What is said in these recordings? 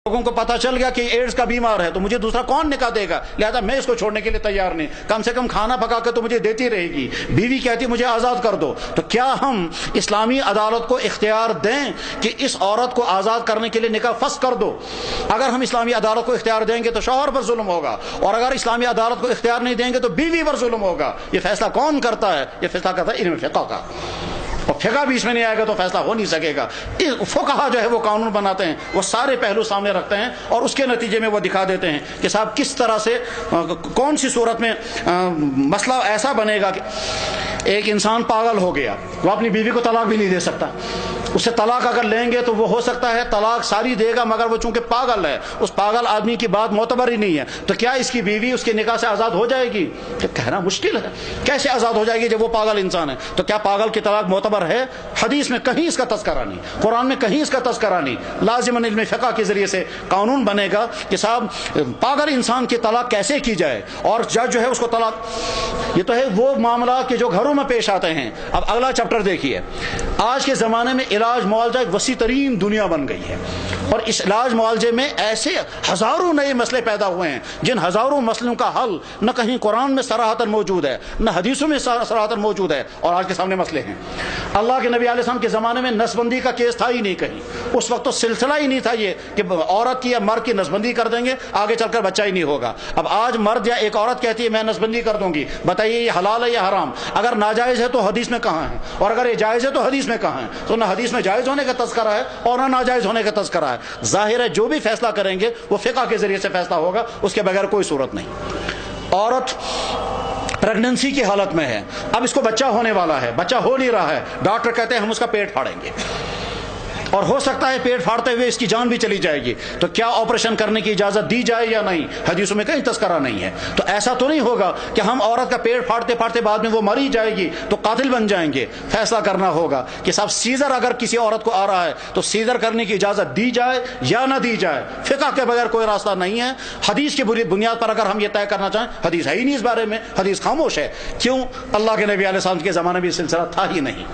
لوگوں کو پتا چل گیا کہ ایڈز کا بیمار ہے تو مجھے دوسرا کون نکاح دے گا، لہذا میں اس کو چھوڑنے کے لیے تیار نہیں، کم سے کم کھانا پکا کے تو مجھے دیتی رہے گی، بیوی کہتی مجھے آزاد کر دو۔ تو کیا ہم اسلامی عدالت کو اختیار دیں کہ اس عورت کو آزاد کرنے کے لیے نکاح فسخ کر دو؟ اگر ہم اسلامی عدالت کو اختیار دیں گے تو شوہر پر ظلم ہوگا، اور اگر اسلامی عدالت کو اختیار نہیں دیں گے تو بیوی پر ظلم ہوگا۔ یہ فیصلہ کون کرتا ہے؟ یہ فیصلہ کرتا ہے علم فقہ کا، اور فقہ بھی اس میں نہیں آئے گا تو فیصلہ ہو نہیں سکے گا۔ فقہا جو ہے وہ قانون بناتے ہیں، وہ سارے پہلو سامنے رکھتے ہیں اور اس کے نتیجے میں وہ دکھا دیتے ہیں کہ صاحب کس طرح سے کون سی صورت میں مسئلہ ایسا بنے گا کہ ایک انسان پاگل ہو گیا، وہ اپنی بیوی کو طلاق بھی نہیں دے سکتا، اس سے طلاق اگر لیں گے تو وہ ہو سکتا ہے طلاق ساری دے گا، مگر وہ چونکہ پاگل ہے، اس پاگل آدمی کی بات معتبر ہی نہیں ہے، تو کیا اس کی بیوی اس کے نکاح سے آزاد ہو جائے گی؟ کہنا مشکل ہے، کیسے آزاد ہو جائے گی جب وہ پاگل انسان ہے؟ تو کیا پاگل کی طلاق معتبر ہے؟ حدیث میں کہیں اس کا تذکرہ نہیں، قرآن میں کہیں اس کا تذکرہ نہیں۔ لازماً علم فقہ کے ذریعے سے قانون بنے گا کہ صاحب پاگل انسان کی طلاق کیسے کی جائے، اور جج جو ہے اس کو طلاق، یہ تو ہے وہ معاملات کہ جو گھروں میں پیش آتے ہیں۔ اب اگلا چیپٹر دیکھیے، آج کے زمانے میں علاج معالجہ ایک وسیع ترین دنیا بن گئی ہے، اور اس علاج معالجے میں ایسے ہزاروں نئے مسئلے پیدا ہوئے ہیں جن ہزاروں مسئلوں کا حل نہ کہیں قرآن میں صراحتاً موجود ہے نہ حدیثوں میں صراحتاً موجود ہے، اور آج کے سامنے مسئلے ہیں۔ اللہ کے نبی علیہ السلام کے زمانے میں نسبندی کا کیس تھا ہی نہیں کہیں، اس وقت تو سلسلہ ہی نہیں تھا یہ کہ عورت کی یا مرد کی نسبندی کر دیں گے آگے چل کر بچہ ہی نہیں ہوگا۔ اب آج مرد یا ایک عورت کہتی ہے میں نسبندی کر دوں گی، بتائیے یہ حلال ہے یا حرام؟ اگر ناجائز ہے تو حدیث میں کہاں ہے، اور اگر یہ جائز ہے تو حدیث میں کہاں ہے؟ تو نہ حدیث میں جائز ہونے کا تذکرہ ہے اور نہ ناجائز ہونے کا تذکرہ ہے۔ ظاہر ہے جو بھی فیصلہ کریں گے وہ فقہ کے ذریعے سے فیصلہ ہوگا، اس کے بغیر کوئی صورت نہیں۔ عورت پریگننسی کی حالت میں ہے، اب اس کو بچہ ہونے والا ہے، بچہ ہو نہیں رہا ہے، ڈاکٹر کہتے ہیں ہم اس کا پیٹ پھاڑیں گے، اور ہو سکتا ہے پیٹ پھاڑتے ہوئے اس کی جان بھی چلی جائے گی، تو کیا آپریشن کرنے کی اجازت دی جائے یا نہیں؟ حدیثوں میں کہیں تذکرہ نہیں ہے۔ تو ایسا تو نہیں ہوگا کہ ہم عورت کا پیٹ پھاڑتے پھاڑتے بعد میں وہ مری جائے گی تو قاتل بن جائیں گے۔ فیصلہ کرنا ہوگا کہ صاحب سیزر اگر کسی عورت کو آ رہا ہے تو سیزر کرنے کی اجازت دی جائے یا نہ دی جائے، فقہ کے بغیر کوئی راستہ نہیں ہے۔ حدیث کی بنیاد پر اگر ہم یہ طے کرنا چاہیں، حدیث ہے ہی نہیں اس بارے میں، حدیث خاموش ہے۔ کیوں؟ اللہ کے نبی علیہ السلام کے زمانے میں یہ سلسلہ تھا ہی نہیں۔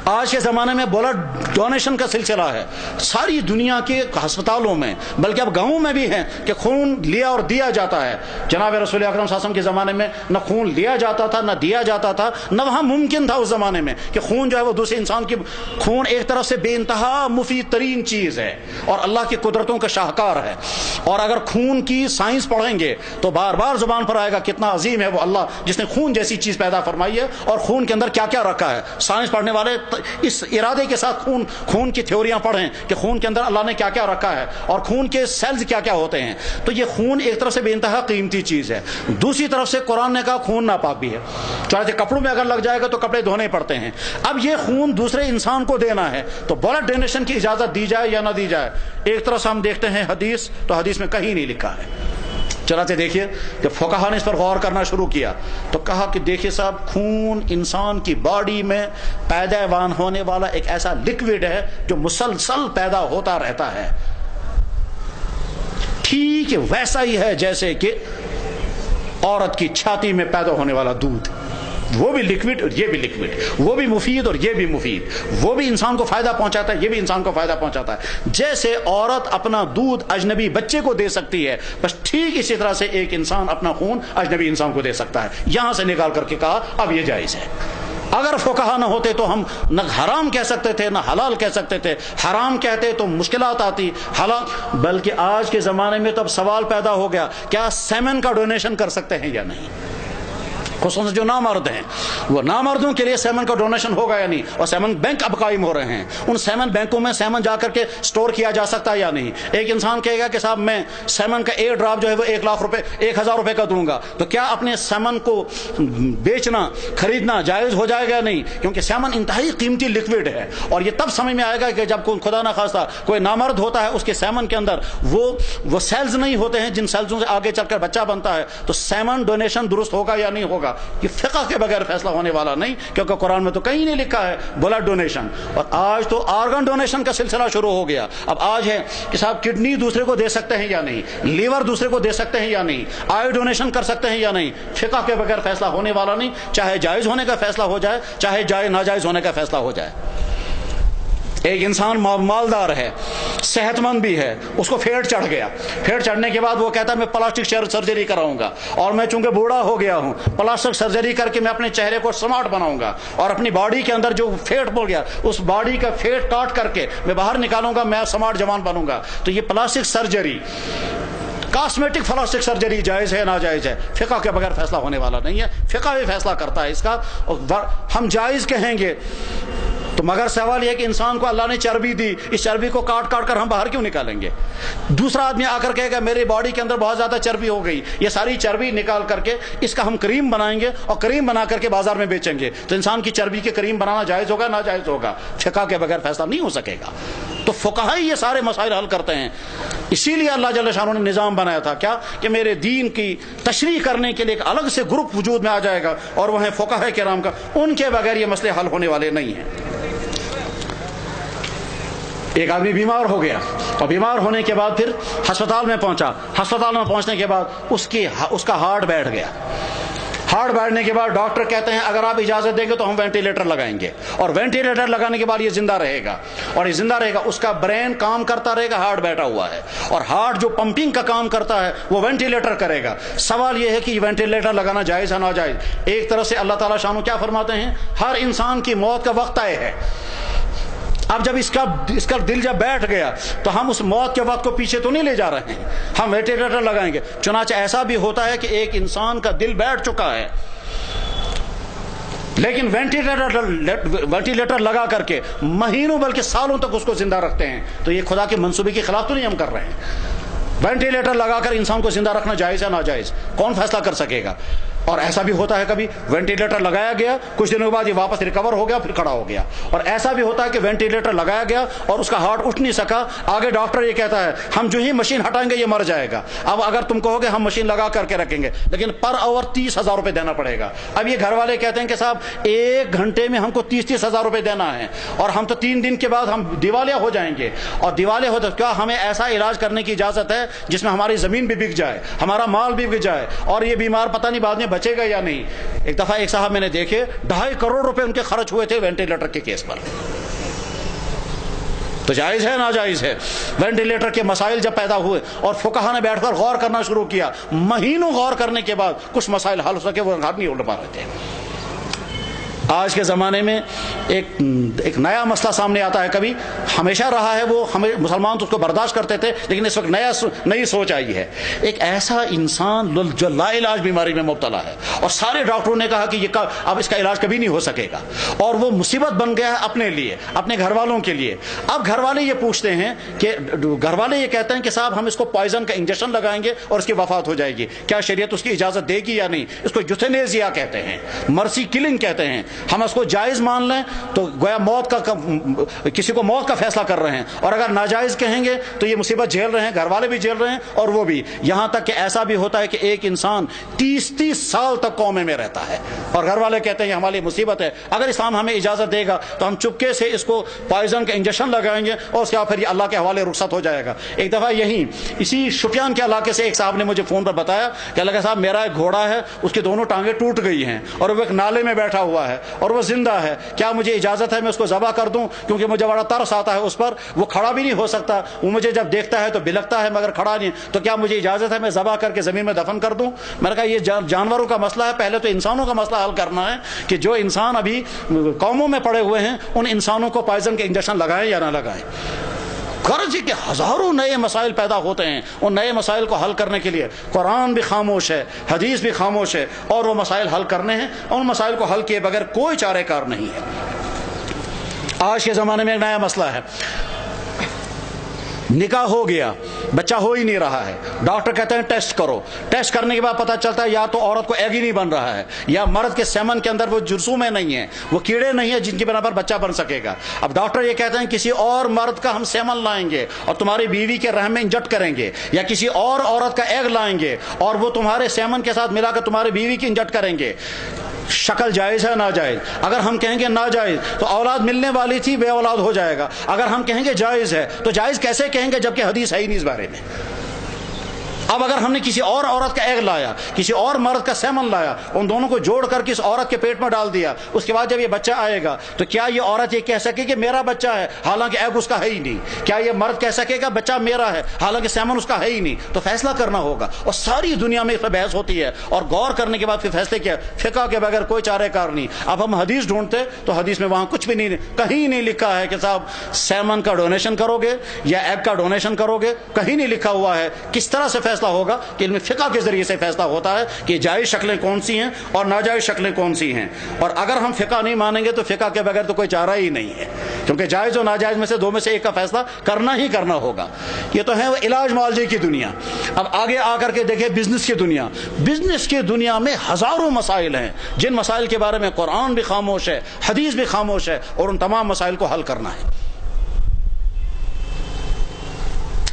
آج کے زمانے میں بلڈ ڈونیشن کا سلسلہ ہے ساری دنیا کے ہسپتالوں میں، بلکہ اب گاؤں میں بھی ہیں کہ خون لیا اور دیا جاتا ہے۔ جناب رسول اکرم صلی اللہ علیہ وسلم کے زمانے میں نہ خون لیا جاتا تھا نہ دیا جاتا تھا، نہ وہاں ممکن تھا اس زمانے میں کہ خون جو ہے وہ دوسرے انسان کی، خون ایک طرف سے بے انتہا مفید ترین چیز ہے اور اللہ کی قدرتوں کا شاہکار ہے، اور اگر خون کی سائنس پڑھیں گے تو بار بار زبان پر آئے گا کتنا عظیم ہے وہ اللہ جس نے خون جیسی چیز پیدا فرمائی ہے اور خون کے اندر کیا کیا رکھا ہے۔ سائنس پڑھنے والے اس ارادے کے ساتھ خون کی تھیوریاں پڑھیں کہ خون کے اندر اللہ نے کیا کیا رکھا ہے اور خون کے سیلز کیا کیا ہوتے ہیں۔ تو یہ خون ایک طرف سے بے انتہا قیمتی چیز ہے، دوسری طرف سے قرآن نے کہا خون ناپاک بھی ہے، چاہے کپڑوں میں اگر لگ جائے گا تو کپڑے دھونے پڑتے ہیں۔ اب یہ خون دوسرے انسان کو دینا ہے تو بلڈ ڈونیشن کی اجازت دی جائے یا نہ دی جائے؟ ایک طرف سے ہم دیکھتے ہیں حدیث، تو حدیث میں کہیں نہیں لکھا ہے۔ چنانچہ دیکھیے جب فقہا نے اس پر غور کرنا شروع کیا تو کہا کہ دیکھیے صاحب خون انسان کی باڈی میں پیداوار ہونے والا ایک ایسا لکوڈ ہے جو مسلسل پیدا ہوتا رہتا ہے، ٹھیک ویسا ہی ہے جیسے کہ عورت کی چھاتی میں پیدا ہونے والا دودھ، وہ بھی لکوڈ اور یہ بھی لکوڈ، وہ بھی مفید اور یہ بھی مفید، وہ بھی انسان کو فائدہ پہنچاتا ہے یہ بھی انسان کو فائدہ پہنچاتا ہے۔ جیسے عورت اپنا دودھ اجنبی بچے کو دے سکتی ہے، بس ٹھیک اسی طرح سے ایک انسان اپنا خون اجنبی انسان کو دے سکتا ہے۔ یہاں سے نکال کر کے کہا اب یہ جائز ہے۔ اگر فقہا نہ ہوتے تو ہم نہ حرام کہہ سکتے تھے نہ حلال کہہ سکتے تھے، حرام کہتے تو مشکلات آتی، حلال، بلکہ آج کے زمانے میں تو اب سوال پیدا ہو گیا کیا سیمن کا ڈونیشن کر سکتے ہیں یا نہیں؟ خصوصاً جو نامرد ہیں وہ نامردوں کے لیے سیمن کا ڈونیشن ہوگا یا نہیں؟ اور سیمن بینک اب قائم ہو رہے ہیں، ان سیمن بینکوں میں سیمن جا کر کے سٹور کیا جا سکتا ہے یا نہیں؟ ایک انسان کہے گا کہ صاحب میں سیمن کا ایک ڈراپ جو ہے وہ 1,00,000 روپے 1,000 روپے کا دوں گا، تو کیا اپنے سیمن کو بیچنا خریدنا جائز ہو جائے گا؟ نہیں، کیونکہ سیمن انتہائی قیمتی لکوڈ ہے، اور یہ تب سمجھ میں آئے گا کہ جب خدا نہ خواستہ کوئی نامرد ہوتا ہے اس کے سیمن کے اندر وہ سیلز نہیں ہوتے ہیں جن سیلزوں سے آگے چل کر بچہ بنتا ہے، تو سیمن ڈونیشن درست ہوگا یا نہیں ہوگا؟ یہ فقہ کے بغیر فیصلہ ہونے والا نہیں، کیونکہ قرآن میں تو کہیں نہیں لکھا ہے بلڈ ڈونیشن۔ اور آج تو آرگن ڈونیشن کا سلسلہ شروع ہو گیا۔ اب آج ہے کہ صاحب کڈنی دوسرے کو دے سکتے ہیں یا نہیں، لیور دوسرے کو دے سکتے ہیں یا نہیں، آئی ڈونیشن کر سکتے ہیں یا نہیں؟ فقہ کے بغیر فیصلہ ہونے والا نہیں، چاہے جائز ہونے کا فیصلہ ہو جائے چاہے ناجائز ہونے کا فیصلہ ہو جائے۔ ایک انسان مالدار ہے، صحت مند بھی ہے، اس کو پھیٹ چڑھ گیا، پھیٹ چڑھنے کے بعد وہ کہتا ہے میں پلاسٹک سرجری کراؤں گا، اور میں چونکہ بوڑھا ہو گیا ہوں پلاسٹک سرجری کر کے میں اپنے چہرے کو سمارٹ بناؤں گا، اور اپنی باڈی کے اندر جو پھیٹ بول گیا اس باڈی کا پھیٹ کاٹ کر کے میں باہر نکالوں گا، میں سمارٹ جوان بنوں گا۔ تو یہ plastic surgery, cosmetic plastic surgery جائز ہے ناجائز ہے؟ فقہ کے بغیر فیصلہ ہونے والا نہیں ہے، فقہ بھی فیصلہ کرتا ہے اس کا۔ ہم جائز کہیں گے تو مگر سوال یہ کہ انسان کو اللہ نے چربی دی، اس چربی کو کاٹ کاٹ کر ہم باہر کیوں نکالیں گے؟ دوسرا آدمی آ کر کہے گا میری باڈی کے اندر بہت زیادہ چربی ہو گئی، یہ ساری چربی نکال کر کے اس کا ہم کریم بنائیں گے اور کریم بنا کر کے بازار میں بیچیں گے، تو انسان کی چربی کے کریم بنانا جائز ہوگا ناجائز ہوگا؟ فقہ کے بغیر فیصلہ نہیں ہو سکے گا۔ تو فقہاء یہ سارے مسائل حل کرتے ہیں، اسی لیے اللہ جل شانہ نے نظام بنایا تھا کیا کہ میرے دین کی تشریح کرنے کے لیے ایک الگ سے گروپ وجود میں آ جائے گا، اور وہ ہیں فقہاء کرام کا، ان کے بغیر یہ مسئلے حل ہونے والے نہیں ہیں۔ ایک آدمی بیمار ہو گیا اور بیمار ہونے کے بعد پھر ہسپتال میں پہنچا، ہسپتال میں پہنچنے کے بعد اس کا ہارٹ بیٹھ گیا، ہارٹ بیٹھنے کے بعد ڈاکٹر کہتے ہیں اگر آپ اجازت دیں گے تو ہم وینٹیلیٹر لگائیں گے، اور وینٹیلیٹر لگانے کے بعد یہ زندہ رہے گا، اور یہ زندہ رہے گا، اس کا برین کام کرتا رہے گا، ہارٹ بیٹھا ہوا ہے، اور ہارٹ جو پمپنگ کا کام کرتا ہے وہ وینٹیلیٹر کرے گا۔ سوال یہ ہے کہ یہ وینٹیلیٹر لگانا جائز ہے ناجائز؟ ایک طرف سے اللہ تعالیٰ شانہ کیا فرماتے ہیں؟ ہر انسان کی موت کا وقت طے ہے۔ اب جب اس کا دل جب بیٹھ گیا تو ہم اس موت کے وقت کو پیچھے تو نہیں لے جا رہے ہیں، ہم وینٹیلیٹر لگائیں گے۔ چنانچہ ایسا بھی ہوتا ہے کہ ایک انسان کا دل بیٹھ چکا ہے لیکن وینٹیلیٹر لگا کر کے مہینوں بلکہ سالوں تک اس کو زندہ رکھتے ہیں، تو یہ خدا کے منصوبے کے خلاف تو نہیں ہم کر رہے ہیں؟ وینٹیلیٹر لگا کر انسان کو زندہ رکھنا جائز ہے ناجائز؟ کون فیصلہ کر سکے گا؟ اور ایسا بھی ہوتا ہے کبھی وینٹیلیٹر لگایا گیا، کچھ دنوں کے بعد یہ واپس ریکور ہو گیا، پھر کھڑا ہو گیا، اور ایسا بھی ہوتا ہے کہ وینٹیلیٹر لگایا گیا اور اس کا ہارٹ اٹھ نہیں سکا، آگے ڈاکٹر یہ کہتا ہے ہم جو ہی مشین ہٹائیں گے یہ مر جائے گا۔ اب اگر تم کہو گے ہم مشین لگا کر کے رکھیں گے لیکن پر آور 30,000 روپے دینا پڑے گا، اب یہ گھر والے کہتے ہیں کہ صاحب 1 گھنٹے میں ہم کو 30,000 روپے دینا ہے، اور ہم تو 3 دن کے بعد ہم دیوالیہ ہو جائیں گے، اور دیوالیہ ہو تو کیا ہمیں ایسا علاج کرنے کی اجازت ہے جس میں ہماری زمین بھی بک جائے، ہمارا مال بھی بک جائے، اور یہ بیمار پتہ نہیں بعد میں بچے گا یا نہیں؟ ایک دفعہ ایک صاحب میں نے دیکھے 2.5 کروڑ روپے ان کے خرچ ہوئے تھے وینٹیلیٹر کے کیس پر۔ تو جائز ہے ناجائز ہے؟ وینٹیلیٹر کے مسائل جب پیدا ہوئے اور فقہاء نے بیٹھ کر غور کرنا شروع کیا، مہینوں غور کرنے کے بعد کچھ مسائل حل ہو سکے، وہ ہاتھ نہیں اٹھ پا رہے تھے۔ آج کے زمانے میں ایک نیا مسئلہ سامنے آتا ہے، کبھی ہمیشہ رہا ہے وہ، ہمیں مسلمان تو اس کو برداشت کرتے تھے، لیکن اس وقت نئی سوچ آئی ہے۔ ایک ایسا انسان جو لا علاج بیماری میں مبتلا ہے، اور سارے ڈاکٹروں نے کہا کہ اب اس کا علاج کبھی نہیں ہو سکے گا، اور وہ مصیبت بن گیا ہے اپنے لیے، اپنے گھر والوں کے لیے۔ اب گھر والے یہ پوچھتے ہیں کہ گھر والے یہ کہتے ہیں کہ صاحب ہم اس کو پوائزن کا انجیکشن لگائیں گے اور اس کی وفات ہو جائے گی، کیا شریعت اس کی اجازت دے گی یا نہیں؟ اس کو یوتھینیزیا کہتے ہیں، مرسی کلنگ کہتے ہیں۔ ہم اس کو جائز مان لیں تو گویا کسی کو موت کا فیصلہ کر رہے ہیں، اور اگر ناجائز کہیں گے تو یہ مصیبت جھیل رہے ہیں، گھر والے بھی جھیل رہے ہیں اور وہ بھی۔ یہاں تک کہ ایسا بھی ہوتا ہے کہ ایک انسان 30 سال تک کومے میں رہتا ہے، اور گھر والے کہتے ہیں یہ ہماری مصیبت ہے، اگر اسلام ہمیں اجازت دے گا تو ہم چپکے سے اس کو پوائزن کا انجیکشن لگائیں گے اور اس کے بعد پھر یہ اللہ کے حوالے رخصت ہو جائے گا۔ ایک دفعہ اسی شپیان کے علاقے سے ایک صاحب نے مجھے فون پر بتایا کہ اللہ کے صاحب میرا ایک گھوڑا ہے، اس کی دونوں ٹانگیں ٹوٹ گئی ہیں اور وہ ایک نالے میں بیٹھا ہوا ہے اور وہ زندہ ہے، کیا مجھے اجازت ہے میں اس کو ذبح کر دوں؟ کیونکہ مجھے بڑا ترس آتا ہے اس پر، وہ کھڑا بھی نہیں ہو سکتا، وہ مجھے جب دیکھتا ہے تو بلکتا ہے مگر کھڑا نہیں، تو کیا مجھے اجازت ہے میں ذبح کر کے زمین میں دفن کر دوں؟ میں نے کہا یہ جانوروں کا مسئلہ ہے، پہلے تو انسانوں کا مسئلہ حل کرنا ہے کہ جو انسان ابھی قوموں میں پڑے ہوئے ہیں ان انسانوں کو پوائزن کے انجیکشن لگائیں یا نہ لگائیں۔ غرض کہ ہزاروں نئے مسائل پیدا ہوتے ہیں، ان نئے مسائل کو حل کرنے کے لیے قرآن بھی خاموش ہے، حدیث بھی خاموش ہے، اور وہ مسائل حل کرنے ہیں، ان مسائل کو حل کیے بغیر کوئی چارہ کار نہیں ہے۔ آج کے زمانے میں ایک نیا مسئلہ ہے، نکاح ہو گیا، بچہ ہو ہی نہیں رہا ہے، ڈاکٹر کہتے ہیں ٹیسٹ کرو، ٹیسٹ کرنے کے بعد پتہ چلتا ہے یا تو عورت کو ایگ ہی نہیں بن رہا ہے، یا مرد کے سیمن کے اندر وہ جرثومیں نہیں ہیں، وہ کیڑے نہیں ہیں جن کی بنا پر بچہ بن سکے گا۔ اب ڈاکٹر یہ کہتے ہیں کسی اور مرد کا ہم سیمن لائیں گے اور تمہاری بیوی کے رحم میں انجیکٹ کریں گے، یا کسی اور عورت کا ایگ لائیں گے اور وہ تمہارے سیمن کے ساتھ ملا کر تمہاری بیوی کی انجیکٹ کریں گے۔ شکل جائز ہے ناجائز؟ اگر ہم کہیں گے ناجائز تو اولاد ملنے والی تھی بے اولاد ہو جائے گا، اگر ہم کہیں گے جائز ہے تو جائز کیسے کہیں گے جبکہ حدیث ہے ہی نہیں اس بارے میں؟ اب اگر ہم نے کسی اور عورت کا ایگ لایا، کسی اور مرد کا سیمن لایا، ان دونوں کو جوڑ کر کے اس عورت کے پیٹ میں ڈال دیا، اس کے بعد جب یہ بچہ آئے گا تو کیا یہ عورت یہ کہہ سکے کہ میرا بچہ ہے حالانکہ ایگ اس کا ہے ہی نہیں؟ کیا یہ مرد کہہ سکے گا بچہ میرا ہے حالانکہ سیمن اس کا ہے ہی نہیں؟ تو فیصلہ کرنا ہوگا، اور ساری دنیا میں اس پر بحث ہوتی ہے، اور غور کرنے کے بعد پھر فیصلے کیا، فقہ کے بغیر کوئی چارہ کار نہیں۔ اب ہم حدیث ڈھونڈتے تو حدیث میں وہاں کچھ بھی نہیں، کہیں نہیں لکھا ہے کہ صاحب سیمن کا ڈونیشن کرو گے یا ایگ کا ڈونیشن کرو گے، کہیں نہیں لکھا ہوا ہے۔ کس طرح سے فیصلہ ہوگا کہ علم فقہ کے ذریعے سے فیصلہ ہوتا ہے کہ جائز شکلیں کون سی ہیں اور ناجائز شکلیں کون سی ہیں، اور اگر ہم فقہ نہیں مانیں گے تو فقہ کے بغیر تو کوئی چارہ ہی نہیں ہے، کیونکہ جائز اور ناجائز میں سے دو میں سے ایک کا فیصلہ کرنا ہی کرنا ہوگا۔ یہ تو ہے وہ علاج معالجے کی دنیا۔ اب آگے آ کر کے دیکھیں بزنس کی دنیا۔ بزنس کی دنیا میں ہزاروں مسائل ہیں جن مسائل کے بارے میں قرآن بھی خاموش ہے، حدیث بھی خاموش ہے، اور ان تمام مسائل کو حل کرنا ہے۔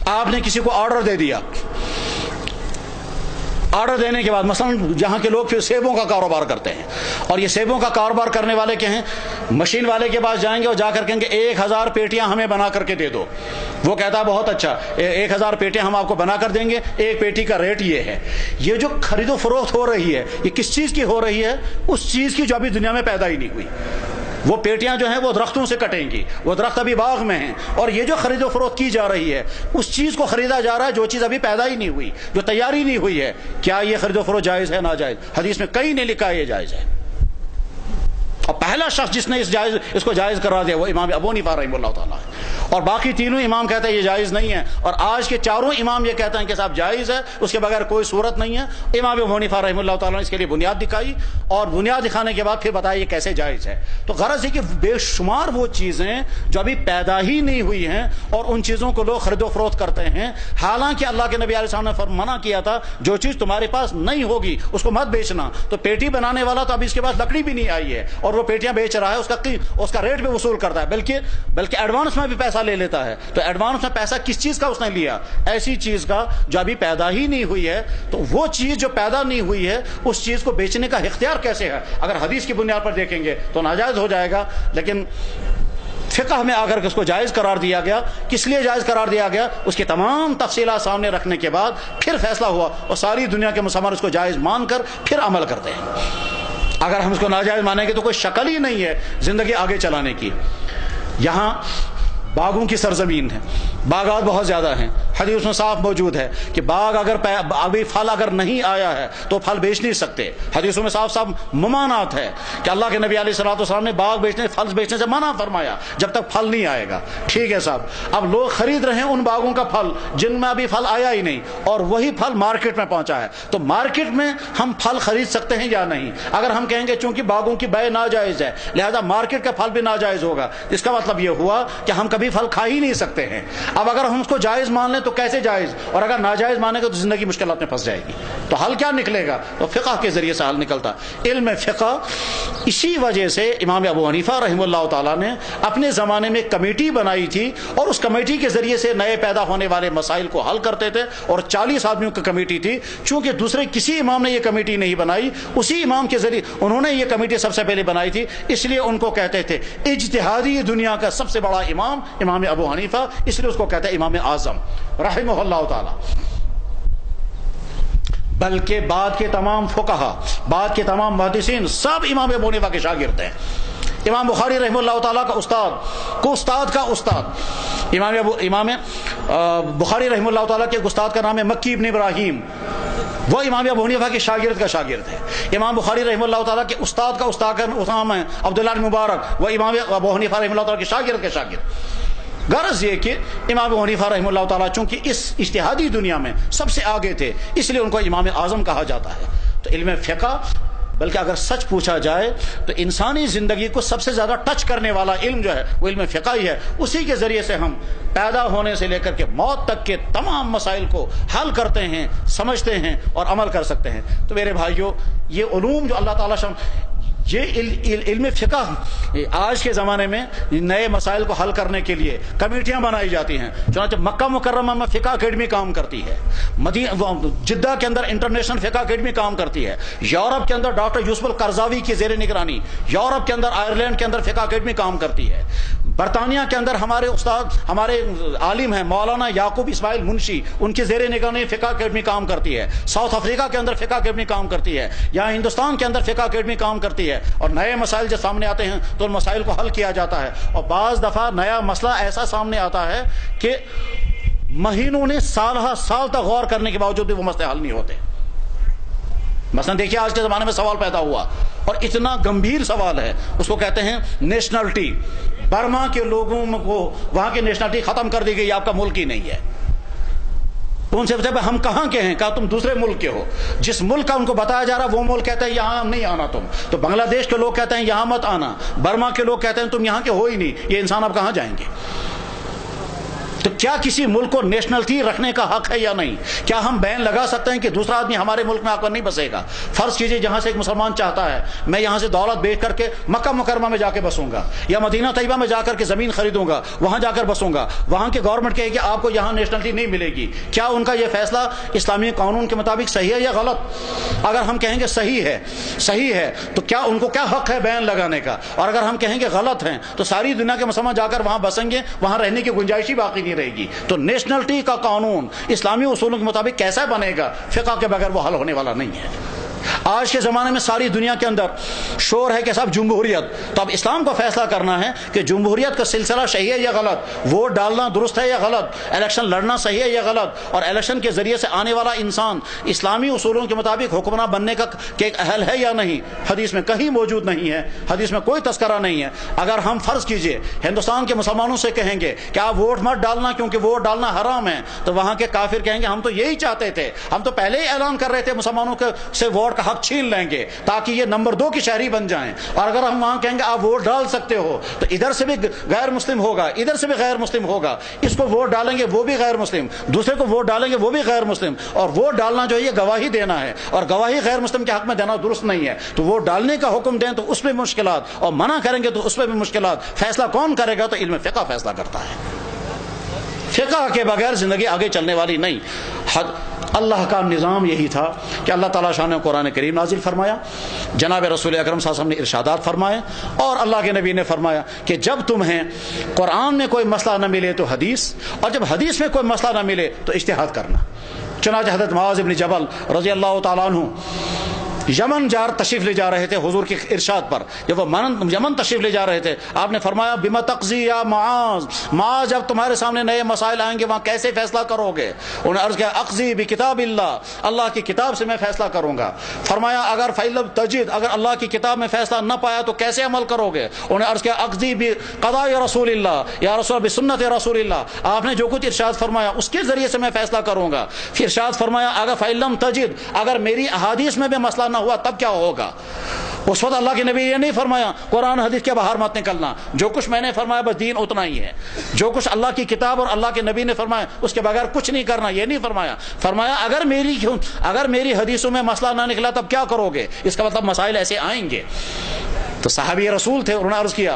آپ نے کسی کو آرڈر دے دیا، آرڈر دینے کے بعد مثلا جہاں کے لوگ پھر سیبوں کا کاروبار کرتے ہیں، اور یہ سیبوں کا کاروبار کرنے والے کیا ہیں، مشین والے کے پاس جائیں گے اور جا کر کہیں گے 1000 پیٹیاں ہمیں بنا کر کے دے دو۔ وہ کہتا ہے بہت اچھا، 1000 پیٹیاں ہم آپ کو بنا کر دیں گے، ایک پیٹی کا ریٹ یہ ہے۔ یہ جو خرید و فروخت ہو رہی ہے یہ کس چیز کی ہو رہی ہے؟ اس چیز کی جو ابھی دنیا میں پیدا ہی نہیں ہوئی۔ وہ پیٹیاں جو ہیں وہ درختوں سے کٹیں گی، وہ درخت ابھی باغ میں ہیں، اور یہ جو خرید و فروخت کی جا رہی ہے اس چیز کو خریدا جا رہا ہے جو چیز ابھی پیدا ہی نہیں ہوئی، جو تیاری نہیں ہوئی ہے۔ کیا یہ خرید و فروخت جائز ہے ناجائز؟ حدیث میں کہیں نہیں لکھا ہے یہ جائز ہے۔ اور پہلا شخص جس نے اس کو جائز قرار دیا وہ امام ابو حنیفہ رحمہ اللہ تعالیٰ ہے، اور باقی تینوں امام کہتے ہیں یہ جائز نہیں ہے، اور آج کے چاروں امام یہ کہتے ہیں کہ صاحب جائز ہے، اس کے بغیر کوئی صورت نہیں ہے۔ امام ابو حنیفہ رحمہ اللہ تعالیٰ نے اس کے لیے بنیاد دکھائی، اور بنیاد دکھانے کے بعد پھر بتایا یہ کیسے جائز ہے۔ تو غرض ہے کہ بے شمار وہ چیزیں جو ابھی پیدا ہی نہیں ہوئی ہیں اور ان چیزوں کو لوگ خرید و فروخت کرتے ہیں، حالانکہ اللہ کے نبی علیہ السلام نے منع کیا تھا جو چیز تمہارے پاس نہیں ہوگی اس کو مت بیچنا۔ تو پیٹی بنانے والا تو ابھی اس کے پاس لکڑی بھی نہیں آئی ہے اور وہ پیٹیاں بیچ رہا ہے، اس کا ریٹ بھی وصول کرتا ہے، بلکہ ایڈوانس میں بھی پیسہ لے لیتا ہے۔ تو ایڈوانس میں پیسہ کس چیز کا اس نے لیا؟ ایسی چیز کا جو ابھی پیدا ہی نہیں ہوئی ہے۔ تو وہ چیز جو پیدا نہیں ہوئی ہے اس چیز کو بیچنے کا اختیار کیسے ہے؟ اگر حدیث کی بنیاد پر دیکھیں گے تو ناجائز ہو جائے گا، لیکن فقہ میں آ کر کے اس کو جائز قرار دیا گیا۔ کس لیے جائز قرار دیا گیا؟ اس کی تمام تفصیلات سامنے رکھنے کے بعد پھر فیصلہ ہوا، اور ساری دنیا کے مسلمان اس کو جائز مان کر پھر عمل کرتے ہیں۔ اگر ہم اس کو ناجائز مانیں گے تو کوئی شکل ہی نہیں ہے زندگی آگے چلانے کی۔ یہاں باغوں کی سرزمین ہے، باغات بہت زیادہ ہیں، حدیث میں صاف موجود ہے کہ باغ اگر ابھی پھل اگر نہیں آیا ہے تو پھل بیچ نہیں سکتے۔ حدیثوں میں صاف ممانعت ہے کہ اللہ کے نبی علیہ الصلوۃ والسلام نے باغ بیچنے، پھل بیچنے سے منع فرمایا جب تک پھل نہیں آئے گا۔ ٹھیک ہے صاحب، اب لوگ خرید رہے ہیں ان باغوں کا پھل جن میں ابھی پھل آیا ہی نہیں، اور وہی پھل مارکیٹ میں پہنچا ہے۔ تو مارکیٹ میں ہم پھل خرید سکتے ہیں یا نہیں؟ اگر ہم کہیں گے چونکہ باغوں کی بے ناجائز ہے لہذا مارکیٹ کا پھل بھی ناجائز ہوگا، اس کا مطلب یہ ہوا کہ ہم کبھی پھل کھا ہی نہیں سکتے ہیں۔ اب اگر ہم اس کو جائز مان لیں تو کیسے جائز، اور اگر ناجائز مانیں گے تو زندگی مشکلات میں پھنس جائے گی۔ تو حل کیا نکلے گا؟ تو فقہ کے ذریعے سے حل نکلتا۔ علم فقہ، اسی وجہ سے امام ابو حنیفہ رحمہ اللہ تعالیٰ نے اپنے زمانے میں کمیٹی بنائی تھی، اور اس کمیٹی کے ذریعے سے نئے پیدا ہونے والے مسائل کو حل کرتے تھے، اور 40 آدمیوں کی کمیٹی تھی۔ چونکہ دوسرے کسی امام نے یہ کمیٹی نہیں بنائی، اسی امام کے ذریعے انہوں نے یہ کمیٹی سب سے پہلے بنائی تھی، اس لیے ان کو کہتے تھے اجتہادی دنیا کا سب سے بڑا امام امام ابو حنیفہ، اس لیے اس کو کہتے ہیں امام اعظم رحمہ اللہ تعالی۔ بلکہ بعد کے تمام فقہا، بعد کے تمام محدثین سب امام ابو حنیفہ کے شاگرد ہیں۔ امام بخاری رحمہ اللہ تعالیٰ کا استاد کا استاد امام بخاری رحمہ اللہ تعالیٰ کے استاد کا نام ہے مکی ابن ابراہیم، وہ امام ابو حنیفہ کے شاگرد کا شاگرد ہے۔ امام بخاری رحمہ اللہ تعالیٰ کے استاد کا نام ہے عبداللہ بن مبارک، وہ امام ابو حنیفہ رحمہ اللہ تعالیٰ کے شاگرد کے شاگرد۔ غرض یہ کہ امام ابو حنیفہ رحمہ اللہ تعالیٰ چونکہ اس اجتہادی دنیا میں سب سے آگے تھے، اس لیے ان کو امام اعظم کہا جاتا ہے۔ تو علم فقہ، بلکہ اگر سچ پوچھا جائے تو انسانی زندگی کو سب سے زیادہ ٹچ کرنے والا علم جو ہے وہ علم فقہ ہی ہے۔ اسی کے ذریعے سے ہم پیدا ہونے سے لے کر کے موت تک کے تمام مسائل کو حل کرتے ہیں، سمجھتے ہیں اور عمل کر سکتے ہیں۔ تو میرے بھائیوں، یہ علوم جو اللہ تعالیٰ یہ علم فقہ آج کے زمانے میں نئے مسائل کو حل کرنے کے لیے کمیٹیاں بنائی جاتی ہیں۔ چنانچہ مکہ مکرمہ میں فقہ اکیڈمی کام کرتی ہے، جدہ کے اندر انٹرنیشنل فقہ اکیڈمی کام کرتی ہے، یورپ کے اندر ڈاکٹر یوسف القرضاوی کی زیر نگرانی، یورپ کے اندر آئرلینڈ کے اندر فقہ اکیڈمی کام کرتی ہے، برطانیہ کے اندر ہمارے استاد، ہمارے عالم ہیں مولانا یعقوب اسماعیل منشی، ان کی زیر نگرانی فقہ اکیڈمی کام کرتی ہے. ساؤتھ افریقہ کے اندر فقہ اکیڈمی کام کرتی ہے. یہاں ہندوستان کے اندر فقہ اکیڈمی کام کرتی ہے. اور نئے مسائل جب سامنے آتے ہیں تو ان مسائل کو حل کیا جاتا ہے. اور بعض دفعہ نیا مسئلہ ایسا سامنے آتا ہے کہ مہینوں نے سال تک غور کرنے کے باوجود بھی وہ مسئلے حل نہیں ہوتے. مثلا دیکھیے آج کے زمانے میں سوال پیدا ہوا اور اتنا گمبھیر سوال ہے، اس کو کہتے ہیں نیشنلٹی. برما کے لوگوں کو وہاں کی نیشنلٹی ختم کر دی گئی، آپ کا ملک ہی نہیں ہے. تو ان سے پوچھا ہم کہاں کے ہیں؟ کہا تم دوسرے ملک کے ہو. جس ملک کا ان کو بتایا جا رہا وہ ملک کہتا ہے یہاں نہیں آنا تم. تو بنگلہ دیش کے لوگ کہتے ہیں یہاں مت آنا، برما کے لوگ کہتے ہیں تم یہاں کے ہو ہی نہیں، یہ انسان اب کہاں جائیں گے؟ تو کیا کسی ملک کو نیشنلٹی رکھنے کا حق ہے یا نہیں؟ کیا ہم بین لگا سکتے ہیں کہ دوسرا آدمی ہمارے ملک میں آ کر نہیں بسے گا؟ فرض کیجئے جہاں سے ایک مسلمان چاہتا ہے میں یہاں سے دولت بیچ کر کے مکہ مکرمہ میں جا کے بسوں گا یا مدینہ طیبہ میں جا کر کے زمین خریدوں گا، وہاں جا کر بسوں گا. وہاں کے گورنمنٹ کہے کہ آپ کو یہاں نیشنلٹی نہیں ملے گی. کیا ان کا یہ فیصلہ اسلامی قانون کے مطابق صحیح ہے یا غلط؟ اگر ہم کہیں گے صحیح ہے تو کیا ان کو کیا حق ہے بین لگانے کا؟ اور اگر ہم کہیں گے غلط ہیں تو ساری دنیا کے مسلمان جا کر وہاں بسیں گے، وہاں رہنے کی گنجائش ہی باقی نہیں رہے گی. تو نیشنلٹی کا قانون اسلامی اصولوں کے مطابق کیسا بنے گا؟ فقہ کے بغیر وہ حل ہونے والا نہیں ہے. آج کے زمانے میں ساری دنیا کے اندر شور ہے کہ صاحب جمہوریت. تو اب اسلام کو فیصلہ کرنا ہے کہ جمہوریت کا سلسلہ صحیح ہے یا غلط، ووٹ ڈالنا درست ہے یا غلط، الیکشن لڑنا صحیح ہے یا غلط، اور الیکشن کے ذریعے سے آنے والا انسان اسلامی اصولوں کے مطابق حکمراں بننے کا اہل ہے یا نہیں. حدیث میں کہیں موجود نہیں ہے، حدیث میں کوئی تذکرہ نہیں ہے. اگر ہم فرض کیجئے ہندوستان کے مسلمانوں سے کہیں گے کہ آپ ووٹ مت ڈالنا کیونکہ ووٹ ڈالنا حرام ہے، تو وہاں کے کافر کہیں گے ہم تو یہی چاہتے تھے، ہم تو پہلے ہی اعلان کر رہے تھے مسلمانوں سے ووٹ کا حق چھین لیں گے تاکہ یہ نمبر 2 کی شہری بن جائیں. اور اگر ہم وہاں کہیں گے آپ ووٹ ڈال سکتے ہو تو ادھر سے بھی غیر مسلم ہوگا، ادھر سے بھی غیر مسلم ہوگا. اس کو ووٹ ڈالیں گے وہ بھی غیر مسلم، دوسرے کو ووٹ ڈالیں گے وہ بھی غیر مسلم. اور ووٹ ڈالنا جو ہے یہ گواہی دینا ہے، اور گواہی غیر مسلم کے حق میں دینا درست نہیں ہے. تو ووٹ ڈالنے کا حکم دیں تو اس میں مشکلات، اور منع کریں گے تو اس میں بھی مشکلات. فیصلہ کون کرے گا؟ تو علم فقہ فیصلہ کرتا ہے. فقہ کے بغیر زندگی آگے چلنے والی نہیں. اللہ کا نظام یہی تھا کہ اللہ تعالیٰ شان نے قرآن کریم نازل فرمایا، جناب رسول اکرم صلی اللہ علیہ وسلم نے ارشادات فرمائے، اور اللہ کے نبی نے فرمایا کہ جب تمہیں قرآن میں کوئی مسئلہ نہ ملے تو حدیث، اور جب حدیث میں کوئی مسئلہ نہ ملے تو اجتہاد کرنا. چنانچہ حضرت معاذ بن جبل رضی اللہ تعالیٰ عنہ یمن تشریف لے جا رہے تھے حضور کے ارشاد پر. جب وہ یمن تشریف لے جا رہے تھے آپ نے فرمایا بما تقضی یا معاذ، معاذ جب تمہارے سامنے نئے مسائل آئیں گے وہاں کیسے فیصلہ کرو گے؟ انہوں نے عرض کیا اقضی بکتاب اللہ، اللہ کی کتاب سے میں فیصلہ کروں گا. فرمایا اگر فیلم تجد، اگر اللہ کی کتاب میں فیصلہ نہ پایا تو کیسے عمل کرو گے؟ انہوں نے عرض کیا اقضی بقضاء رسول اللہ، یا رسول بسنت رسول اللہ، آپ نے جو کچھ ارشاد فرمایا اس کے ذریعے سے میں فیصلہ کروں گا. پھر ارشاد فرمایا اگر فیلم تجد، اگر میری احادیث میں بھی مسئلہ نہ ہوا تب کیا ہوگا؟ اس وقت اللہ کے نبی یہ نہیں فرمایا قرآن حدیث کے باہر مت نکلنا، جو کچھ میں نے فرمایا بس دین اتنا ہی ہے، جو کچھ اللہ کی کتاب اور اللہ کے نبی نے فرمایا اس کے بغیر کچھ نہیں کرنا، یہ نہیں فرمایا. فرمایا اگر میری حدیثوں میں مسئلہ نہ نکلا تب کیا کرو گے؟ اس کا مطلب مسائل ایسے آئیں گے. تو صحابی رسول تھے، انہوں نے عرض کیا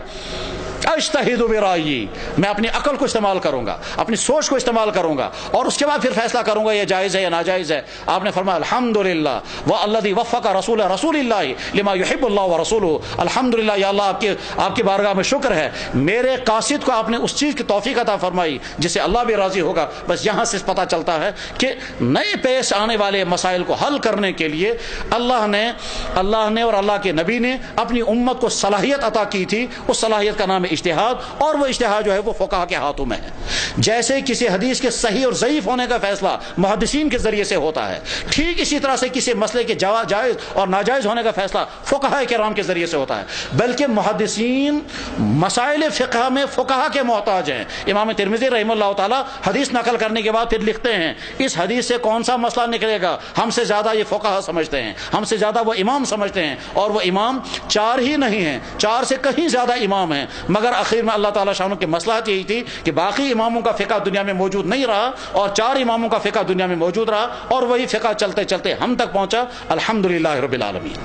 اجتہد برأیی، میں اپنی عقل کو استعمال کروں گا، اپنی سوچ کو استعمال کروں گا، اور اس کے بعد پھر فیصلہ کروں گا یہ جائز ہے یا ناجائز ہے. آپ نے فرمایا الحمدللہ والذی وفق رسول اللہ لما یحب اللہ ورسولہ، الحمدللہ یا اللہ آپ کی بارگاہ میں شکر ہے میرے قاصد کو آپ نے اس چیز کی توفیق عطا فرمائی جس سے اللہ بھی راضی ہوگا. بس یہاں سے پتہ چلتا ہے کہ نئے پیش آنے والے مسائل کو حل کرنے کے لیے اللہ نے اور اللہ کے نبی نے اپنی امت کو صلاحیت عطا کی تھی. اس صلاحیت کا نام اجتہاد، اور وہ اجتہاد جو ہے وہ فقہا کے ہاتھوں میں ہے. جیسے کسی حدیث کے صحیح اور ضعیف ہونے کا فیصلہ محدثین کے ذریعے سے ہوتا ہے، ٹھیک اسی طرح سے کسی مسئلے کے جائز اور ناجائز ہونے کا فیصلہ فقہاء کرام کے ذریعے سے ہوتا ہے. بلکہ محدثین مسائل فقہ میں فقہاء کے محتاج ہیں. امام ترمذی رحمہ اللہ تعالی حدیث نقل کرنے کے بعد پھر لکھتے ہیں اس حدیث سے کون سا مسئلہ نکلے گا، ہم سے زیادہ یہ فقہاء سمجھتے ہیں، ہم سے زیادہ وہ امام سمجھتے ہیں. اور وہ امام 4 ہی نہیں ہیں، 4 سے کہیں زیادہ امام ہیں. مگر آخر میں اللہ تعالیٰ شانوں کی مصلحت یہی تھی کہ باقی اماموں کا فقہ دنیا میں موجود نہیں رہا اور 4 اماموں کا فقہ دنیا میں موجود رہا، اور وہی فقہ چلتے چلتے ہم تک پہنچا. الحمدللہ رب العالمین.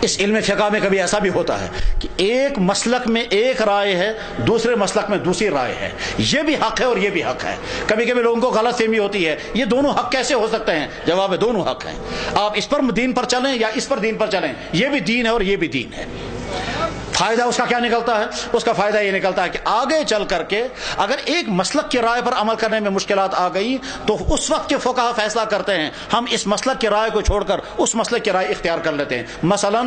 اس علم فقہ میں کبھی ایسا بھی ہوتا ہے کہ ایک مسلک میں ایک رائے ہے، دوسرے مسلک میں دوسری رائے ہے. یہ بھی حق ہے اور یہ بھی حق ہے. کبھی کبھی لوگوں کو غلط فہمی ہوتی ہے یہ دونوں حق کیسے ہو سکتے ہیں؟ جواب ہے دونوں حق ہیں. آپ اس پر دین پر چلیں یا اس پر دین پر چلیں، یہ بھی دین ہے اور یہ بھی دین ہے. فائدہ اس کا کیا نکلتا ہے؟ اس کا فائدہ یہ نکلتا ہے کہ آگے چل کر کے اگر ایک مسلک کی رائے پر عمل کرنے میں مشکلات آ گئی تو اس وقت کے فقہا فیصلہ کرتے ہیں ہم اس مسلک کی رائے کو چھوڑ کر اس مسلک کی رائے اختیار کر لیتے ہیں. مثلا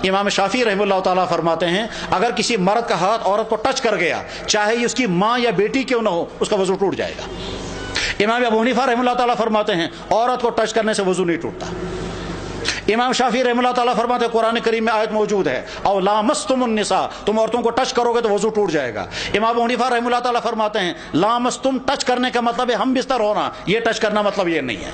امام شافعی رحمہ اللہ تعالیٰ فرماتے ہیں اگر کسی مرد کا ہاتھ عورت کو ٹچ کر گیا چاہے یہ اس کی ماں یا بیٹی کیوں نہ ہو اس کا وضو ٹوٹ جائے گا. امام ابو حنیفہ رحمہ اللہ تعالیٰ فرماتے ہیں عورت کو ٹچ کرنے سے وضو نہیں ٹوٹتا. امام شافعی رحمہ اللہ تعالیٰ فرماتے ہیں قرآن کریم میں آیت موجود ہے او لامستم النساء، تم عورتوں کو ٹچ کرو گے تو وضو ٹوٹ جائے گا. امام ابو حنیفہ رحمہ اللہ تعالیٰ فرماتے ہیں لامستم ٹچ کرنے کا مطلب ہے ہم بستر ہونا، یہ ٹچ کرنا مطلب یہ نہیں ہے.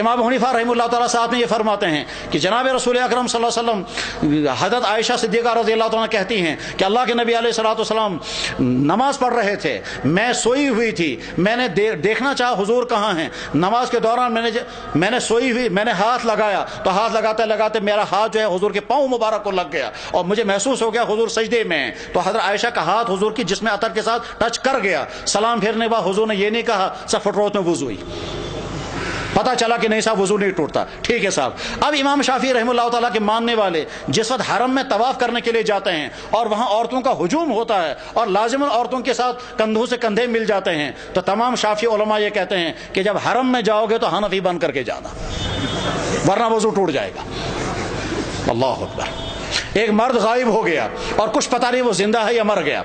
امام ابو حنیفہ رحمہ اللہ تعالیٰ صاحب نے یہ فرماتے ہیں کہ جناب رسول اکرم صلی اللہ علیہ وسلم حضرت عائشہ صدیقہ رضی اللہ عنہا کہتی ہیں کہ اللہ کے نبی علیہ الصلوۃ والسلام نماز پڑھ رہے تھے، میں سوئی ہوئی تھی، میں نے دیکھنا چاہا حضور کہاں ہیں. نماز کے دوران میں نے سوئی ہوئی، میں نے ہاتھ لگایا تو ہاتھ لگاتے لگاتے میرا ہاتھ جو ہے حضور کے پاؤں مبارک کو لگ گیا اور مجھے محسوس ہو گیا حضور سجدے میں ہیں. تو حضرت عائشہ کا ہاتھ حضور کی جسم عطر کے ساتھ ٹچ کر گیا. سلام پھیرنے کے بعد حضور نے یہ نہیں کہا سب فٹروت میں وضو ہوئی. پتہ چلا کہ نہیں صاحب وضو نہیں ٹوٹتا. ٹھیک ہے صاحب. اب امام شافعی رحمہ اللہ تعالیٰ کے ماننے والے جس وقت حرم میں طواف کرنے کے لیے جاتے ہیں اور وہاں عورتوں کا ہجوم ہوتا ہے اور لازماً عورتوں کے ساتھ کندھوں سے کندھے مل جاتے ہیں تو تمام شافعی علماء یہ کہتے ہیں کہ جب حرم میں جاؤ گے تو حنفی بن کر کے جانا ورنہ وضو ٹوٹ جائے گا. اللہ اکبر. ایک مرد غائب ہو گیا اور کچھ پتہ نہیں وہ زندہ ہے یا مر گیا.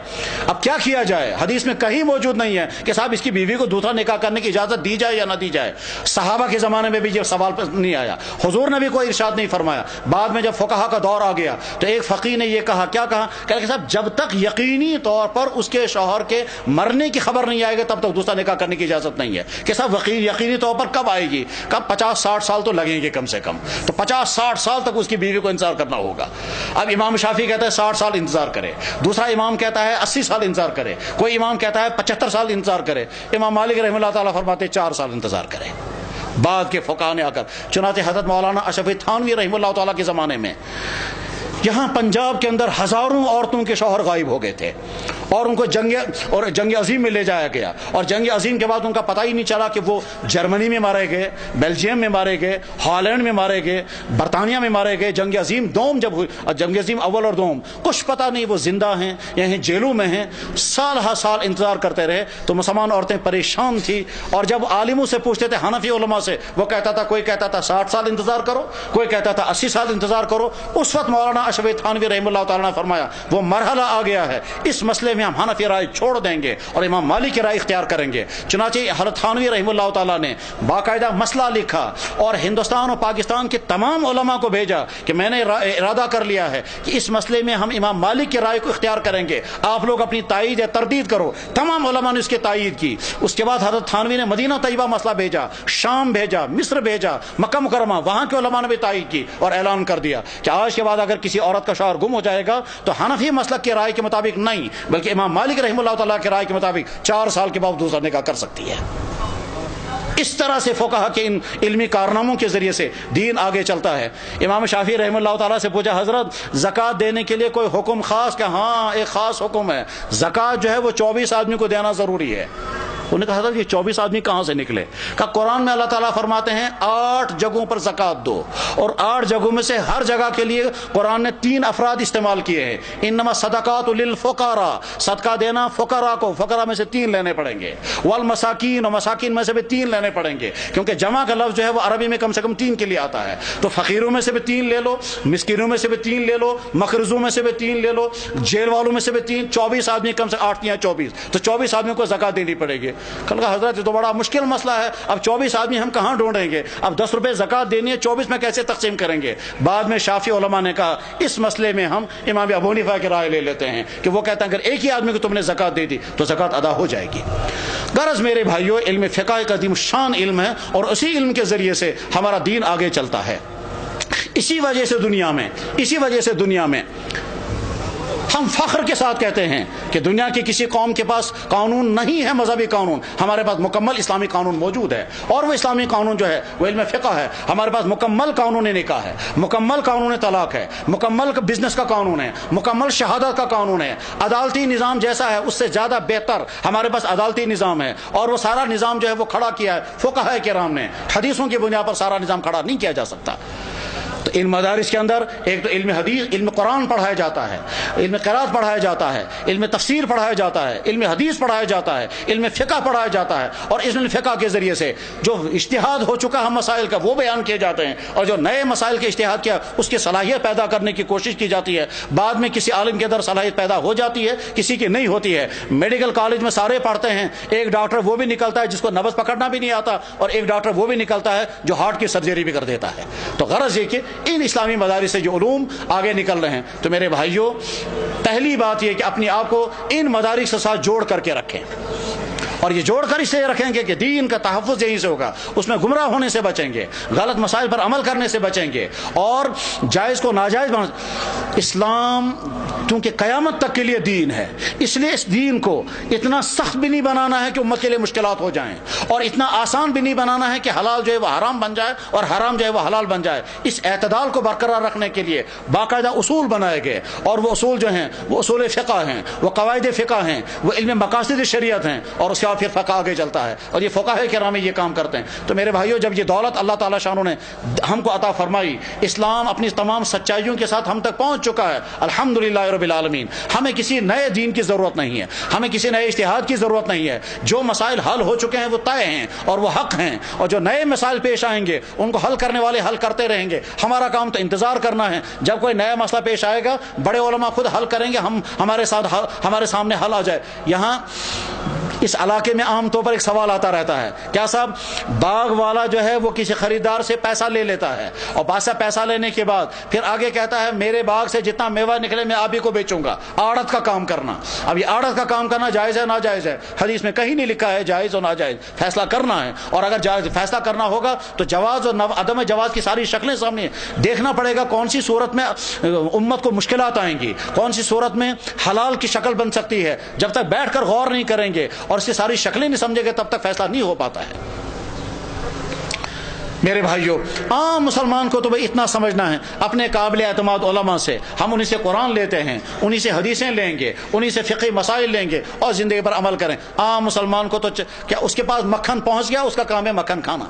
اب کیا کیا جائے؟ حدیث میں کہیں موجود نہیں ہے کہ صاحب اس کی بیوی کو دوسرا نکاح کرنے کی اجازت دی جائے یا نہ دی جائے. صحابہ کے زمانے میں بھی یہ سوال نہیں آیا، حضور نے بھی کوئی ارشاد نہیں فرمایا. بعد میں جب فقہا کا دور آ گیا تو ایک فقیہ نے یہ کہا، کیا کہا کہ صاحب جب تک یقینی طور پر اس کے شوہر کے مرنے کی خبر نہیں آئے گی تب تک دوسرا نکاح کرنے کی اجازت نہیں ہے. کہ صاحب یقینی طور پر کب آئے گی؟ کب 50-60 سال تو لگیں گے کم سے کم. تو 50-60 سال تک اس کی بیوی کو انتظار کرنا ہوگا. اب امام شافعی کہتا ہے 60 سال انتظار کرے، دوسرا امام کہتا ہے 80 سال انتظار کرے، کوئی امام کہتا ہے 75 سال انتظار کرے. امام مالک رحمہ اللہ تعالیٰ فرماتے 4 سال انتظار کرے. بعد کے فقہا نے آ کر چنانچہ حضرت مولانا اشرف تھانوی رحمہ اللہ تعالیٰ کے زمانے میں یہاں پنجاب کے اندر ہزاروں عورتوں کے شوہر غائب ہو گئے تھے اور ان کو جنگ عظیم میں لے جایا گیا اور جنگ عظیم کے بعد ان کا پتہ ہی نہیں چلا کہ وہ جرمنی میں مارے گئے، بیلجیم میں مارے گئے، ہالینڈ میں مارے گئے، برطانیہ میں مارے گئے. جنگ عظیم دوم جب ہوئی، جنگ عظیم اول اور دوم، کچھ پتہ نہیں وہ زندہ ہیں یا جیلوں میں ہیں. سال ہر سال انتظار کرتے رہے. تو مسلمان عورتیں پریشان تھی اور جب عالموں سے پوچھتے تھے حنفی علماء سے، وہ کہتا تھا، کوئی کہتا تھا 60 سال انتظار کرو، کوئی کہتا تھا 80 سال انتظار کرو. اس وقت مولانا اشرف تھانوی رحمہ اللہ تعالیٰ نے فرمایا وہ مرحلہ آ گیا ہے، اس مسئلے میں ہم حنفی رائے چھوڑ دیں گے اور امام مالک کی رائے اختیار کریں گے. چنانچہ حضرت تھانوی رحمہ اللہ تعالیٰ نے باقاعدہ مسئلہ لکھا اور ہندوستان اور پاکستان کے تمام علماء کو بھیجا کہ میں نے ارادہ کر لیا ہے کہ اس مسئلے میں ہم امام مالک کی رائے کو اختیار کریں گے، آپ لوگ اپنی تائید یا تردید کرو. تمام علماء نے اس کی تائید کی. اس کے بعد حضرت تھانوی نے مدینہ طیبہ مسئلہ بھیجا، شام بھیجا، مصر بھیجا، مکہ مکرمہ، وہاں کے علماء نے بھی تائید کی اور اعلان کر دیا کہ آج کے بعد اگر کسی عورت کا شوہر گم ہو جائے گا تو حنفی مسلک کی رائے کے مطابق نہیں بلکہ امام مالک رحمہ اللہ تعالیٰ کی رائے کے مطابق 4 سال کے بعد دوسرا نکاح کر سکتی ہے. اس طرح سے فقہا کے ان علمی کارناموں کے ذریعے سے دین آگے چلتا ہے. امام شافعی رحمہ اللہ تعالیٰ سے پوچھا حضرت زکوٰۃ دینے کے لیے کوئی حکم خاص؟ کہ ہاں ایک خاص حکم ہے، زکوٰۃ جو ہے وہ 24 آدمی کو دینا ضروری ہے. انہوں نے کہا حضرت یہ 24 آدمی کہاں سے نکلے؟ کہا قرآن میں اللہ تعالیٰ فرماتے ہیں 8 جگہوں پر زکوٰۃ دو اور 8 جگہوں میں سے ہر جگہ کے لیے قرآن نے 3 افراد استعمال کیے ہیں. انما صدقات للفقراء، صدقہ دینا فقراء کو، فقراء میں سے 3 لینے پڑیں گے، والمساکین، اور مساکین میں سے بھی 3 لینے پڑیں گے کیونکہ جمع کا لفظ جو ہے وہ عربی میں کم سے کم 3 کے لیے آتا ہے. تو فقیروں میں سے بھی 3 لے لو، مسکینوں میں سے بھی 3 لے لو، مقرضوں میں سے بھی 3 لے لو، جیل والوں میں سے بھی 3. 24 آدمی کم سے 8 یا 24، تو 24 آدمیوں کو زکوٰۃ دینی پڑے گی. کہا حضرت یہ تو بڑا مشکل مسئلہ ہے، اب 24 آدمی ہم کہاں ڈھونڈیں گے؟ اب 10 روپے زکوٰۃ دینی ہے، 24 میں کیسے تقسیم کریں گے؟ بعد میں شافعی علماء نے کہا اس مسئلے میں ہم امام ابو حنیفہ کی رائے لے لیتے ہیں کہ وہ کہتے ہیں اگر ایک ہی آدمی کو تم نے زکوٰۃ دے دی تو زکوٰۃ ادا ہو جائے گی. غرض میرے بھائیو، علم فقہ ایک عظیم شان علم ہے اور اسی علم کے ذریعے سے ہمارا دین آگے چلتا ہے. اسی وجہ سے دنیا میں ہم فخر کے ساتھ کہتے ہیں کہ دنیا کی کسی قوم کے پاس قانون نہیں ہے مذہبی قانون، ہمارے پاس مکمل اسلامی قانون موجود ہے. اور وہ اسلامی قانون جو ہے وہ علم فقہ ہے. ہمارے پاس مکمل قانون نکاح ہے، مکمل قانون طلاق ہے، مکمل بزنس کا قانون ہے، مکمل شہادت کا قانون ہے. عدالتی نظام جیسا ہے اس سے زیادہ بہتر ہمارے پاس عدالتی نظام ہے اور وہ سارا نظام جو ہے وہ کھڑا کیا ہے فقہاء کرام نے. حدیثوں کی بنیاد پر سارا نظام کھڑا نہیں کیا جا سکتا. تو تو ان مدارس کے اندر ایک تو علم حدیث، علم قرآن پڑھایا جاتا ہے، علم قرات پڑھایا جاتا ہے، علم تفسیر پڑھایا جاتا ہے، علم حدیث پڑھایا جاتا ہے، علم فقہ پڑھایا جاتا ہے، اور اس علم فقہ کے ذریعے سے جو اجتہاد ہو چکا ہے مسائل کا وہ بیان کیے جاتے ہیں، اور جو نئے مسائل کے اجتہاد کیا اس کی صلاحیت پیدا کرنے کی کوشش کی جاتی ہے۔ بعد میں کسی عالم کے اندر صلاحیت پیدا ہو جاتی ہے، کسی کی نہیں ہوتی ہے۔ میڈیکل کالج میں سارے پڑھتے ہیں، ایک ڈاکٹر وہ بھی نکلتا ہے جس کو نبض پکڑنا بھی نہیں آتا، اور ایک ڈاکٹر وہ بھی نکلتا ہے جو ہارٹ کی سرجری بھی کر دیتا ہے۔ تو غرض یہ کہ ان اسلامی مدارس سے جو علوم آگے نکل رہے ہیں، تو میرے بھائیوں پہلی بات یہ کہ اپنے آپ کو ان مدارس کے ساتھ جوڑ کر کے رکھیں، اور یہ جوڑ کر اس لیے رکھیں گے کہ دین کا تحفظ یہیں سے ہوگا، اس میں گمراہ ہونے سے بچیں گے، غلط مسائل پر عمل کرنے سے بچیں گے، اور جائز کو ناجائز اسلام کیونکہ قیامت تک کے لیے دین ہے، اس لیے اس دین کو اتنا سخت بھی نہیں بنانا ہے کہ امت کے لیے مشکلات ہو جائیں، اور اتنا آسان بھی نہیں بنانا ہے کہ حلال جو ہے وہ حرام بن جائے اور حرام جو ہے وہ حلال بن جائے۔ اس اعتدال کو برقرار رکھنے کے لیے باقاعدہ اصول بنائے گئے، اور وہ اصول جو ہیں وہ اصول فقہ ہیں، وہ قواعد فقہ ہیں، وہ علم مقاصد شریعت ہیں، اور اس کے بعد پھر فقہ آگے چلتا ہے، اور یہ فقہاء کرام یہ کام کرتے ہیں۔ تو میرے بھائیوں جب یہ دولت اللہ تعالیٰ شانہ نے ہم کو عطا فرمائی، اسلام اپنی تمام سچائیوں کے ساتھ ہم تک پہنچ چکا ہے، الحمدللہ رب العالمین، ہمیں کسی نئے دین کی ضرورت نہیں ہے، ہمیں کسی نئے اجتہاد کی ضرورت نہیں ہے۔ جو مسائل حل ہو چکے ہیں وہ طے ہیں اور وہ حق ہیں، اور جو نئے مسائل پیش آئیں گے ان کو حل کرنے والے حل کرتے رہیں گے۔ ہمارا کام تو انتظار کرنا ہے، جب کوئی نیا مسئلہ پیش آئے گا بڑے علماء خود حل کریں گے، ہمارے سامنے حل آ جائے۔ یہاں اس علاقے میں عام طور پر ایک سوال آتا رہتا ہے، کیا صاحب باغ والا جو ہے وہ کسی خریدار سے پیسہ لے لیتا ہے، اور پیسہ لینے کے بعد پھر آگے کہتا ہے میرے باغ سے جتنا میوہ نکلے میں آپ ہی کو بیچوں گا، آڑت کا کام کرنا۔ اب یہ آڑت کا کام کرنا جائز ہے ناجائز ہے؟ حدیث میں کہیں نہیں لکھا ہے جائز اور ناجائز، فیصلہ کرنا ہے، اور اگر جائز فیصلہ کرنا ہوگا تو جواز اور عدم جواز کی ساری شکلیں سامنے دیکھنا پڑے گا، کون سی صورت میں امت کو مشکلات آئیں گی، کون سی صورت میں حلال کی شکل بن سکتی ہے۔ جب تک بیٹھ کر غور نہیں کریں گے اور اس کی ساری شکلیں نہیں سمجھے گے تب تک فیصلہ نہیں ہو پاتا ہے۔ میرے بھائیوں عام مسلمان کو تو بھائی اتنا سمجھنا ہے، اپنے قابل اعتماد علماء سے ہم انہی سے قرآن لیتے ہیں، انہی سے حدیثیں لیں گے، انہی سے فقہی مسائل لیں گے اور زندگی پر عمل کریں۔ عام مسلمان کو تو کیا اس کے پاس مکھن پہنچ گیا، اس کا کام ہے مکھن کھانا۔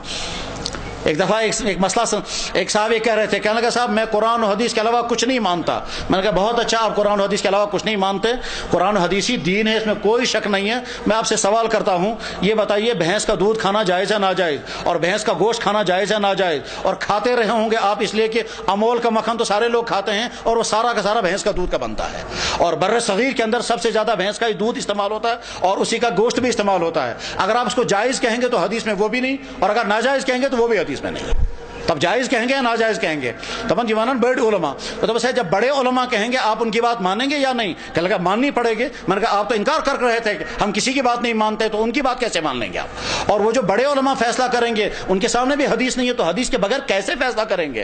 ایک دفعہ ایک مسئلہ ایک صاحب کہہ رہے تھے، کہنے لگا صاحب میں قرآن و حدیث کے علاوہ کچھ نہیں مانتا۔ میں نے کہا بہت اچھا، آپ قرآن و حدیث کے علاوہ کچھ نہیں مانتے، قرآن و حدیثی دین ہے، اس میں کوئی شک نہیں ہے۔ میں آپ سے سوال کرتا ہوں، یہ بتائیے بھینس کا دودھ کھانا جائز ہے ناجائز، اور بھینس کا گوشت کھانا جائز ہے ناجائز؟ اور کھاتے رہے ہوں گے آپ اس لیے کہ امول کا مکھن تو سارے لوگ کھاتے ہیں اور وہ سارا کا سارا بھینس کا دودھ کا بنتا ہے، اور بر صغیر کے اندر سب سے زیادہ بھینس کا ہی دودھ استعمال ہوتا ہے اور اسی کا گوشت بھی استعمال ہوتا ہے۔ اگر آپ اس کو جائز کہیں گے تو حدیث میں وہ بھی نہیں، اور اگر ناجائز کہیں گے تو وہ بھی حدیث میں نہیں۔ تب جائز کہیں گے یا ناجائز کہیں گے؟ تب جیوانن بڑے علماء تو بس ہے، جب بڑے علماء کہیں گے آپ ان کی بات مانیں گے یا نہیں؟ کہ لگا ماننی پڑے گی۔ میں نے کہا آپ تو انکار کر رہے تھے کہ ہم کسی کی بات نہیں مانتے، تو ان کی بات کیسے مان لیں گے آپ؟ اور وہ جو بڑے علماء فیصلہ کریں گے ان کے سامنے بھی حدیث نہیں ہے، تو حدیث کے بغیر کیسے فیصلہ کریں گے؟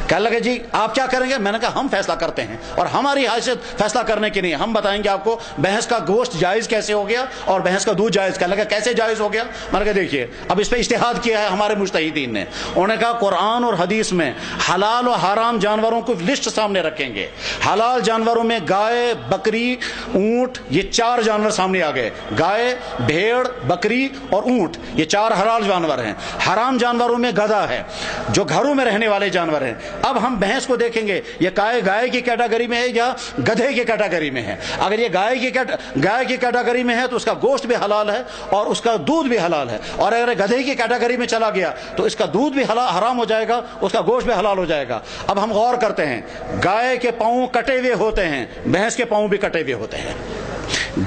کہنے لگے جی آپ کیا کریں گے؟ میں نے کہا ہم فیصلہ کرتے ہیں، اور ہماری حیثیت فیصلہ کرنے کی نہیں ہے، ہم بتائیں گے آپ کو بھینس کا گوشت جائز کیسے ہو گیا اور بھینس کا دودھ جائز۔ کہنے لگا کیسے جائز ہو گیا؟ میں نے کہا دیکھیے اب اس پہ اجتہاد کیا ہے ہمارے مجتہدین نے، انہوں نے کہا قرآن اور حدیث میں حلال و حرام جانوروں کو لسٹ سامنے رکھیں گے۔ حلال جانوروں میں گائے، بکری، اونٹ، یہ 4 جانور سامنے آ گئے، گائے، بھیڑ، بکری اور اونٹ، یہ 4 حلال جانور ہیں۔ حرام جانوروں میں گدھا ہے، جو گھروں میں رہنے والے جانور ہیں۔ اب ہم بھینس کو دیکھیں گے یہ گائے کی کیٹیگری میں ہے یا گدھے کی کیٹیگری میں ہے۔ اگر یہ گائے کی کیٹیگری میں ہے تو اس کا گوشت بھی حلال ہے اور اس کا دودھ بھی حلال ہے، اور اگر گدھے کی کیٹیگری میں چلا گیا تو اس کا دودھ بھی حرام ہو جائے گا، اس کا گوشت بھی حلال ہو جائے گا۔ اب ہم غور کرتے ہیں، گائے کے پاؤں کٹے ہوئے ہوتے ہیں، بھینس کے پاؤں بھی کٹے ہوئے ہوتے ہیں۔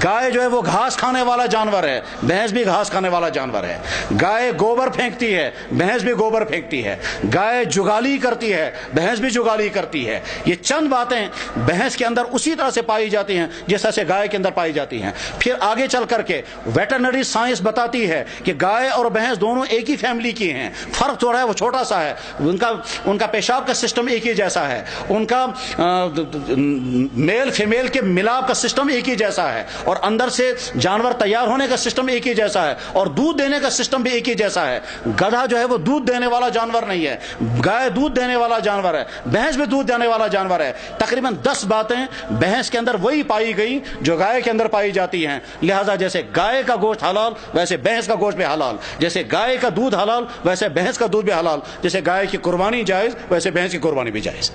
گائے جو ہے وہ گھاس کھانے والا جانور ہے، بھینس بھی گھاس کھانے والا جانور ہے۔ گائے گوبر پھینکتی ہے، بھینس بھی گوبر پھینکتی ہے۔ گائے جگالی کرتی ہے، بھینس بھی جگالی کرتی ہے۔ یہ چند باتیں بھینس کے اندر اسی طرح سے پائی جاتی ہیں جس طرح سے گائے کے اندر پائی جاتی ہیں۔ پھر آگے چل کر کے ویٹرنری سائنس بتاتی ہے کہ گائے اور بھینس دونوں ایک ہی فیملی کی ہیں، فرق جو ہے وہ چھوٹا سا ہے، ان کا پیشاب کا سسٹم ایک ہی جیسا ہے، ان کا میل فیمیل کے ملاپ کا سسٹم ایک ہی جیسا ہے، اور اندر سے جانور تیار ہونے کا سسٹم ایک ہی جیسا ہے اور دودھ دینے کا سسٹم بھی ایک ہی جیسا ہے. گدھا جو ہے وہ دودھ دینے والا جانور نہیں ہے, گائے دودھ دینے والا جانور ہے, بھینس بھی دودھ دینے والا جانور ہے. تقریباً 10 باتیں بھینس کے اندر وہی پائی گئی جو گائے کے اندر پائی جاتی ہیں. لہذا جیسے گائے کا گوشت حلال ویسے بھینس کا گوشت بھی حلال, جیسے گائے کا دودھ حلال ویسے بھینس کا دودھ بھی حلال, جیسے گائے کی قربانی جائز ویسے بھینس کی قربانی بھی جائز.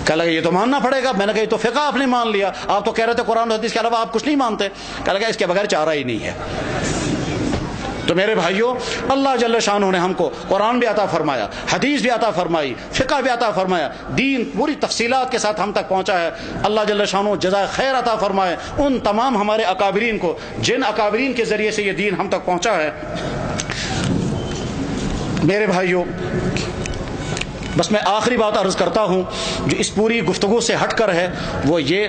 کہا لگا یہ تو ماننا پڑے گا. میں نے کہا یہ تو فقہ آپ نے مان لیا, آپ تو کہہ رہے تھے قرآن و حدیث کے علاوہ آپ کچھ نہیں مانتے. کہا لگا اس کے بغیر چارہ ہی نہیں ہے. تو میرے بھائیوں, اللہ جل شانہ نے ہم کو قرآن بھی عطا فرمایا, حدیث بھی عطا فرمائی, فقہ بھی عطا فرمایا, دین پوری تفصیلات کے ساتھ ہم تک پہنچا ہے. اللہ جل شانہ جزائے خیر عطا فرمائے ان تمام ہمارے اکابرین کو جن اکابرین کے ذریعے سے یہ دین ہم تک پہنچا ہے. میرے بھائیوں, بس میں آخری بات عرض کرتا ہوں جو اس پوری گفتگو سے ہٹ کر ہے, وہ یہ